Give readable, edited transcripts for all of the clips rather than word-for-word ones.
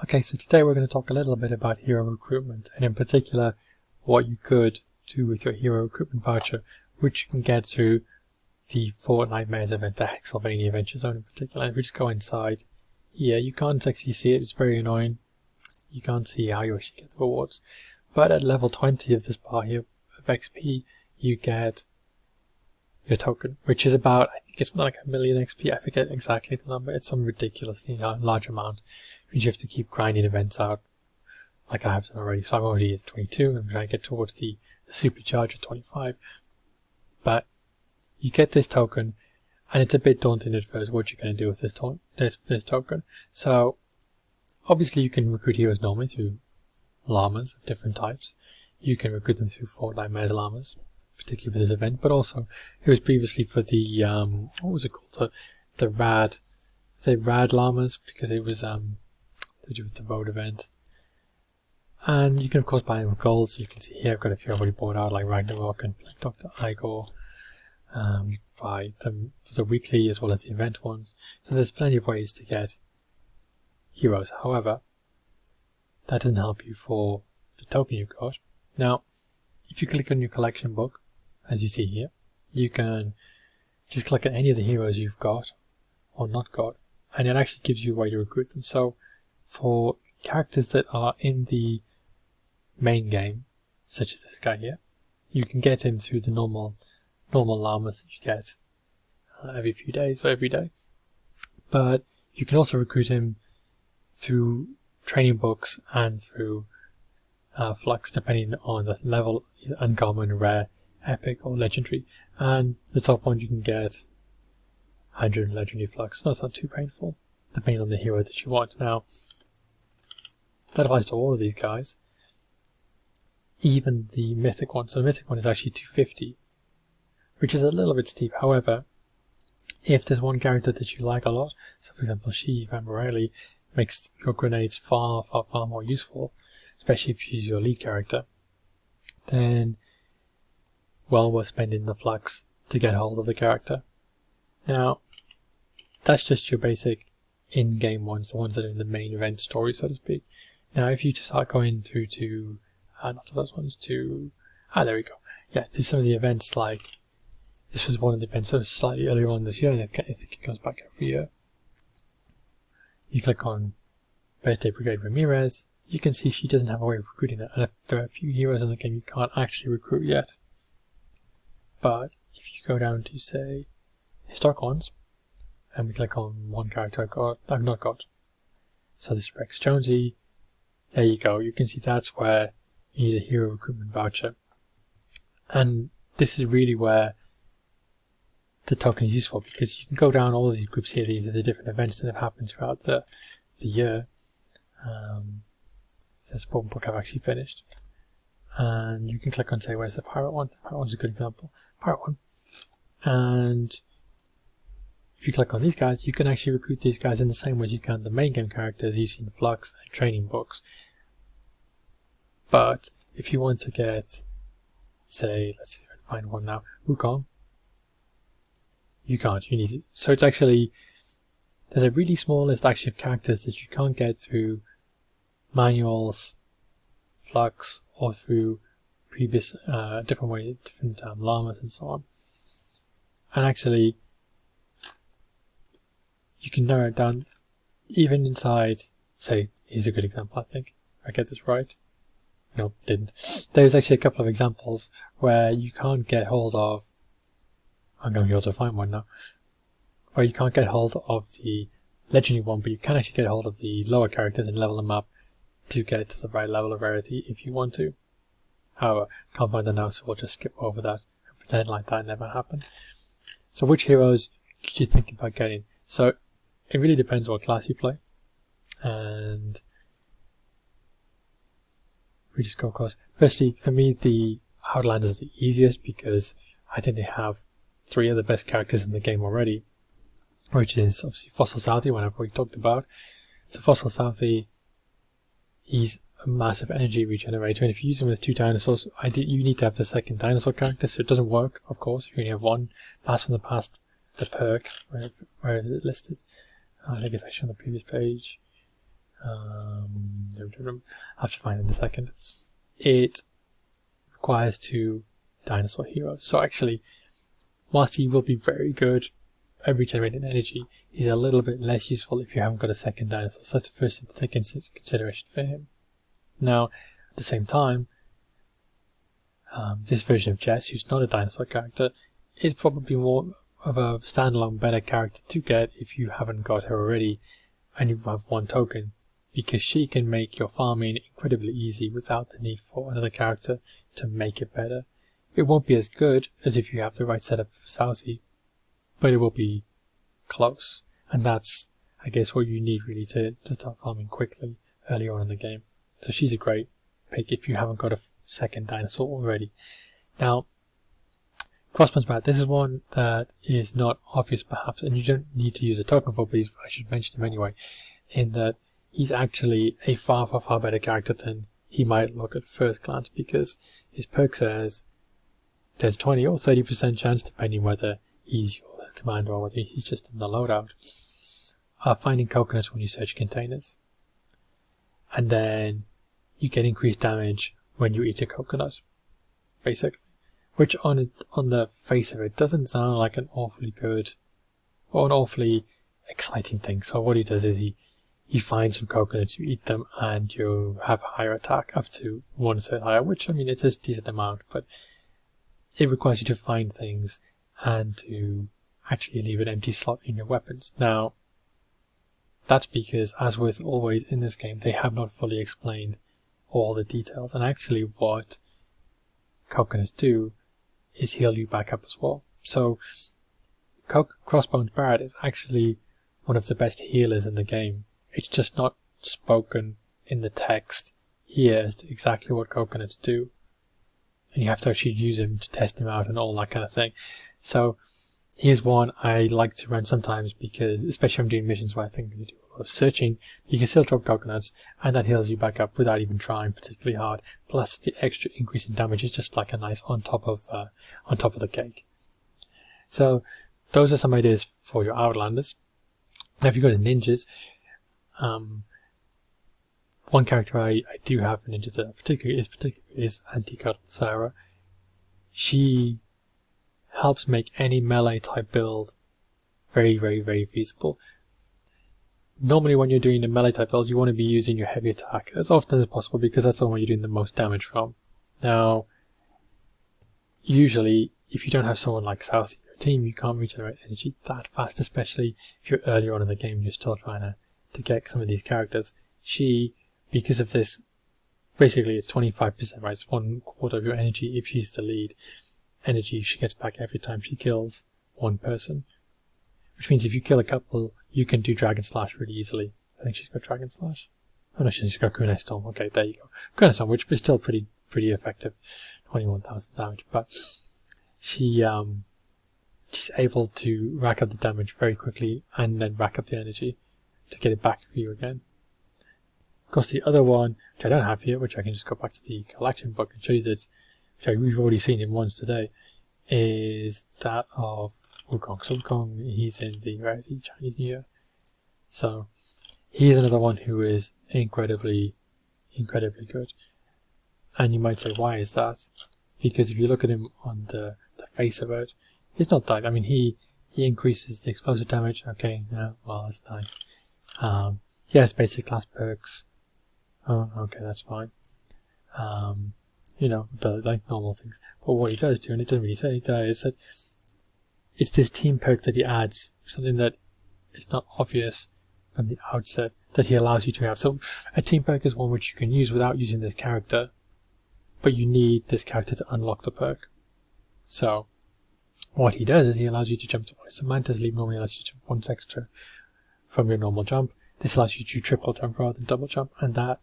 Okay, so today we're going to talk a little bit about hero recruitment, and in particular what you could do with your hero recruitment voucher, which you can get through the Fortnite Maze event, the Hexylvania Adventure Zone in particular. And if we just go inside here, you can't actually see it, it's very annoying. You can't see how you actually get the rewards. But at level 20 of this bar here of XP, you get your token, which is about, I think it's not like 1 million XP, I forget exactly the number, it's some ridiculously large amount, which you have to keep grinding events out, like I have done already. So I'm already at 22, I'm trying to get towards the supercharge at 25, but you get this token, and it's a bit daunting at first what you're going to do with this token. So obviously you can recruit heroes normally through llamas of different types. You can recruit them through Fortnite Maze llamas, particularly for this event, but also it was previously for the what was it called, the rad llamas, because it was to do with the road event. And you can of course buy them with gold. So you can see here I've got a few already bought out, like Ragnarok and Dr. Igor. You can buy them for the weekly as well as the event ones. So there's plenty of ways to get heroes. However, that doesn't help you for the token you've got. Now, if you click on your collection book, as you see here, you can just click on any of the heroes you've got or not got, and it actually gives you a way to recruit them. So for characters that are in the main game, such as this guy here, you can get him through the normal llamas that you get every few days or every day. But you can also recruit him through training books and through flux, depending on the level, either uncommon, rare, epic or legendary. And the top one you can get 100 legendary flux. No, it's not too painful, depending on the hero that you want. Now, that applies to all of these guys, even the mythic one. So the mythic one is actually 250, which is a little bit steep. However, if there's one character that you like a lot, so for example she, Van Morelli, makes your grenades far more useful, especially if you use your lead character, then well worth spending the flux to get hold of the character. Now, that's just your basic in-game ones, the ones that are in the main event story, so to speak. Now, if you just start going through to, not to those ones, to, there we go. Yeah, to some of the events, like, this was one of the events that was slightly earlier on this year, and I think it comes back every year. You click on Birthday Brigade Ramirez, you can see she doesn't have a way of recruiting it, and there are a few heroes in the game you can't actually recruit yet. But if you go down to, say, historic ones, and we click on one character I've not got, so this is Rex Jonesy, there you go, you can see that's where you need a hero recruitment voucher. And this is really where the token is useful, because you can go down all of these groups here. These are the different events that have happened throughout the year. This one book I've actually finished, and you can click on, say, where's the pirate one? The pirate one's a good example. Pirate one, and if you click on these guys, you can actually recruit these guys in the same way as you can the main game characters using flux and training books. But if you want to get, say, let's see if I can find one now, Wukong, you can't, you need to. So it's actually, there's a really small list actually of characters that you can't get through manuals, flux, or through previous different llamas and so on. And actually, you can narrow it down even inside, say, here's a good example, I think, if I get this right. No, didn't. There's actually a couple of examples where you can't get hold of, I'm going to be able to find one now, where you can't get hold of the legendary one, but you can actually get hold of the lower characters and level them up to get to the right level of rarity if you want to. However, can't find them now, so we'll just skip over that and pretend like that never happened. So which heroes should you think about getting? So it really depends what class you play, and we just go across. Firstly, for me, the Outlanders is the easiest because I think they have 3 of the best characters in the game already, which is obviously Fossil Southie, one I've already talked about. So Fossil Southie, he's a massive energy regenerator, and if you use him with 2 dinosaurs, you need to have the second dinosaur character, so it doesn't work, of course, if you only have one. Blast from the Past, the perk, where is it listed? I think it's actually on the previous page. I'll have to find it in a second. It requires 2 dinosaur heroes. So actually, whilst he will be very good at regenerating energy, he's a little bit less useful if you haven't got a second dinosaur. So that's the first thing to take into consideration for him. Now, at the same time, this version of Jess, who's not a dinosaur character, is probably more of a standalone better character to get if you haven't got her already and you have 1 token, because she can make your farming incredibly easy without the need for another character to make it better. It won't be as good as if you have the right setup for Southie, but it will be close, and that's, I guess, what you need really to start farming quickly early on in the game. So she's a great pick if you haven't got a second dinosaur already. Now, Crossbone's Brat, this is one that is not obvious perhaps, and you don't need to use a token for, but I should mention him anyway, in that he's actually a far better character than he might look at first glance, because his perk says there's 20 or 30% chance, depending whether he's your commander or whether he's just in the loadout, of finding coconuts when you search containers. And then you get increased damage when you eat a coconut, basically. Which on the face of it doesn't sound like an awfully good or an awfully exciting thing. So what he does is he finds some coconuts, you eat them, and you have a higher attack, up to 1/3 higher, which, I mean, it's a decent amount, but it requires you to find things and to actually leave an empty slot in your weapons. Now, that's because, as with always in this game, they have not fully explained all the details, and actually what coconuts do is heal you back up as well. So Crossbones Barrett is actually one of the best healers in the game. It's just not spoken in the text here as to exactly what coconuts do, and you have to actually use him to test him out and all that kind of thing. So here's one I like to run sometimes, because especially when I'm doing missions where I think you do a lot of searching, you can still drop coconuts and that heals you back up without even trying particularly hard. Plus the extra increase in damage is just like a nice on top of the cake. So those are some ideas for your Outlanders. Now if you go to ninjas, one character I do have for ninjas that particularly is Antica Sarah. She helps make any melee type build very feasible. Normally when you're doing a melee type build, you want to be using your heavy attack as often as possible, because that's the one you're doing the most damage from. Now, usually if you don't have someone like Southie in your team, you can't regenerate energy that fast, especially if you're earlier on in the game and you're still trying to get some of these characters. She, because of this, basically it's 25%, right? It's 1/4 of your energy if she's the lead. Energy she gets back every time she kills one person, which means if you kill a couple, you can do Dragon Slash really easily. I think she's got Dragon Slash. Oh no, she's got Kunai Storm. Okay, there you go. Kunai Storm, which is still pretty effective, 21,000 damage. But she's able to rack up the damage very quickly and then rack up the energy to get it back for you again. Of course, the other one, which I don't have here, which I can just go back to the collection book and show you this, which we've already seen him once today, is that of Wukong. So Wukong, he's in the, where is he, Chinese New Year. So he's another one who is incredibly good. And you might say, why is that? Because if you look at him on the face of it, he's not that, I mean, he increases the explosive damage. Okay, yeah, well, that's nice. He has basic class perks. Oh, okay, that's fine. You know, but like normal things. But what he does do, and it doesn't really say it, is that it's this team perk that he adds, something that is not obvious from the outset, that he allows you to have. So a team perk is one which you can use without using this character, but you need this character to unlock the perk. So what he does is he allows you to jump twice. So Mantis Leap normally allows you to jump once extra from your normal jump. This allows you to triple jump rather than double jump, and that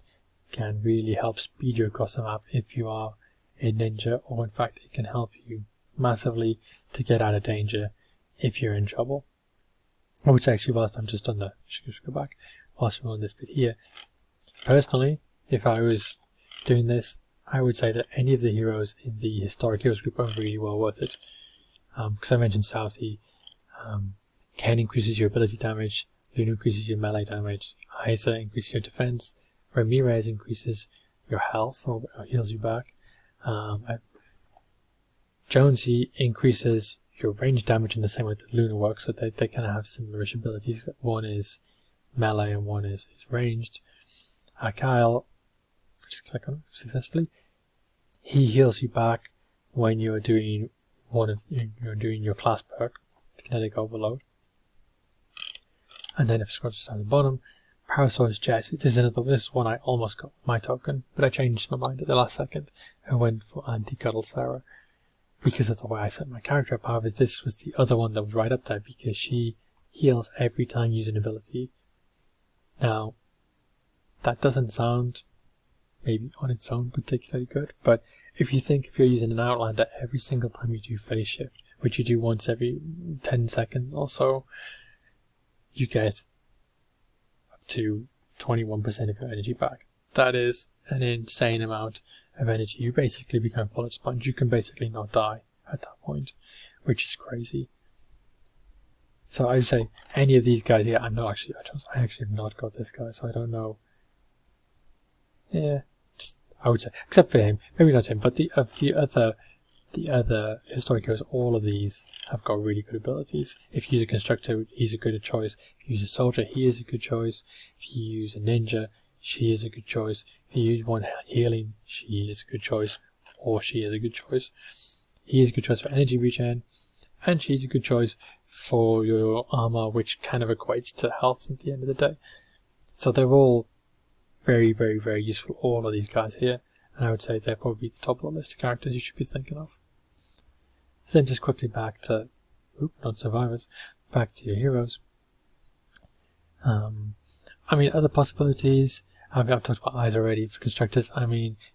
can really help speed you across the map if you are a ninja, or in fact it can help you massively to get out of danger if you're in trouble. Which actually, whilst I'm just on the, just go back, whilst we're on this bit here, personally, if I was doing this, I would say that any of the heroes in the historic heroes group are really well worth it. Because I mentioned Southie, Ken increases your ability damage, Luna increases your melee damage, Isa increases your defense, Ramirez increases your health or heals you back. Jonesy increases your range damage in the same way that Luna works, so they kind of have similar-ish abilities. One is melee and one is ranged. Kyle, just click on it successfully. He heals you back when you're doing your class perk, Kinetic Overload. And then if it scrolls down to the bottom, Parasaur's Jess. This is one I almost got my token, but I changed my mind at the last second and went for Anti-Cuddle Sarah because of the way I set my character up. However, this was the other one that was right up there because she heals every time you use an ability. Now, that doesn't sound maybe on its own particularly good, but if you're using an Outlander every single time you do phase shift, which you do once every 10 seconds or so, you get up to 21% of your energy back. That is an insane amount of energy. You basically become a bullet sponge. You can basically not die at that point, which is crazy. So I would say any of these guys here, I actually have not got this guy, so I don't know. Yeah, I would say, except for him, maybe not him, but the other historic heroes, all of these have got really good abilities. If you use a constructor, he's a good choice. If you use a soldier, he is a good choice. If you use a ninja, she is a good choice. If you use one healing, she is a good choice, or she is a good choice. He is a good choice for energy regen, and she's a good choice for your armor, which kind of equates to health at the end of the day. So they're all very, very, very useful, all of these guys here, and I would say they're probably the top of the list of characters you should be thinking of. So then just quickly back to, not survivors, back to your heroes. Other possibilities, I've talked about eyes already for constructors.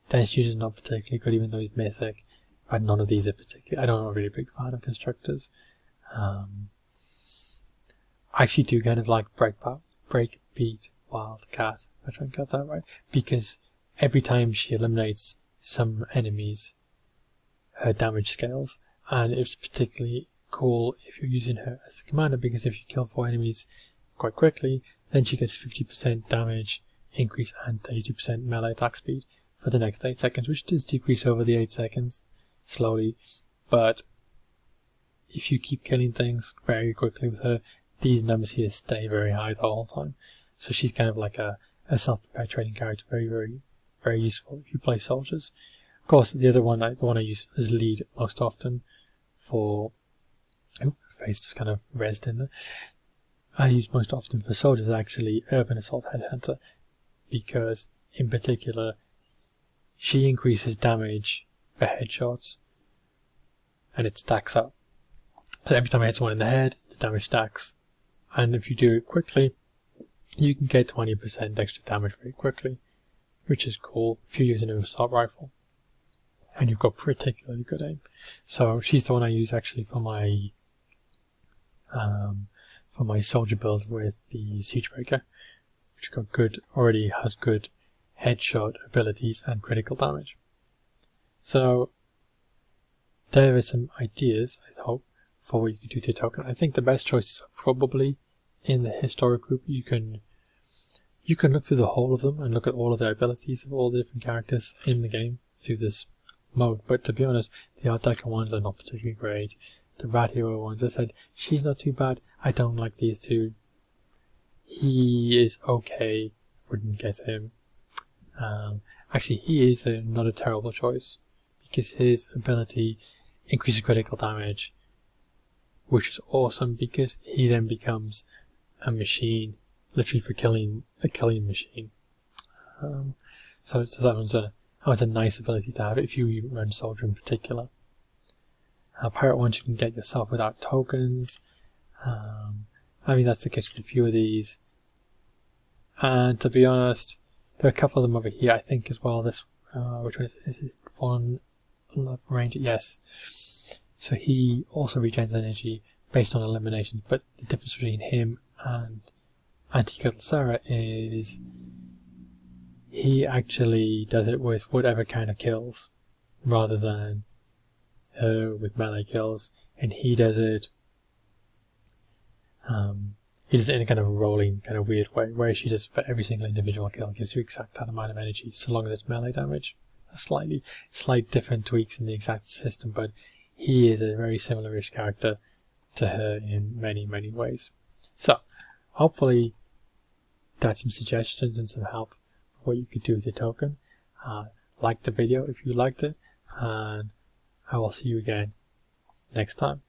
Dense User is not particularly good, even though he's mythic, but none of these are particularly, I'm not really a big fan of constructors. I actually do kind of like Breakbeat Wildcat, if I try and get that right, because every time she eliminates some enemies, her damage scales, and it's particularly cool if you're using her as the commander, because if you kill 4 enemies quite quickly, then she gets 50% damage increase and 32% melee attack speed for the next 8 seconds, which does decrease over the 8 seconds slowly, but if you keep killing things very quickly with her, these numbers here stay very high the whole time. So she's kind of like a self-perpetuating character, very, very, very useful if you play soldiers. Of course, the one I use as lead most often for... her face just kind of rezzed in there. I use most often for soldiers actually Urban Assault Headhunter, because in particular she increases damage for headshots and it stacks up. So every time I hit someone in the head, the damage stacks, and if you do it quickly, you can get 20% extra damage very quickly, which is cool if you're using an assault rifle and you've got particularly good aim. So she's the one I use actually for my soldier build with the Siegebreaker, which already has good headshot abilities and critical damage. So there are some ideas, I hope, for what you could do to your token. I think the best choices are probably in the historic group. You can look through the whole of them and look at all of their abilities of all the different characters in the game through this mode. But to be honest, the Art Deco ones are not particularly great. The Rat Hero ones, I said, she's not too bad. I don't like these two. He is okay. Wouldn't get him. Actually, he is not a terrible choice, because his ability increases critical damage, which is awesome, because he then becomes a machine, literally for killing machine. So that was a nice ability to have if you run soldier in particular. Pirate ones you can get yourself without tokens. That's the case with a few of these. And to be honest, there are a couple of them over here, I think, as well. This, which one is it? Is it Fawn Love Ranger? Yes. So he also regains energy based on eliminations, but the difference between him and Anti-Cuddle Sarah is he actually does it with whatever kind of kills, rather than her with melee kills, and he does it he does it in a kind of rolling, kind of weird way, where she does for every single individual kill, gives you exact that amount of energy, so long as it's melee damage. Slight different tweaks in the exact system, but he is a very similar-ish character to her in many, many ways. So, hopefully that's some suggestions and some help for what you could do with your token. Like the video if you liked it, and I will see you again next time.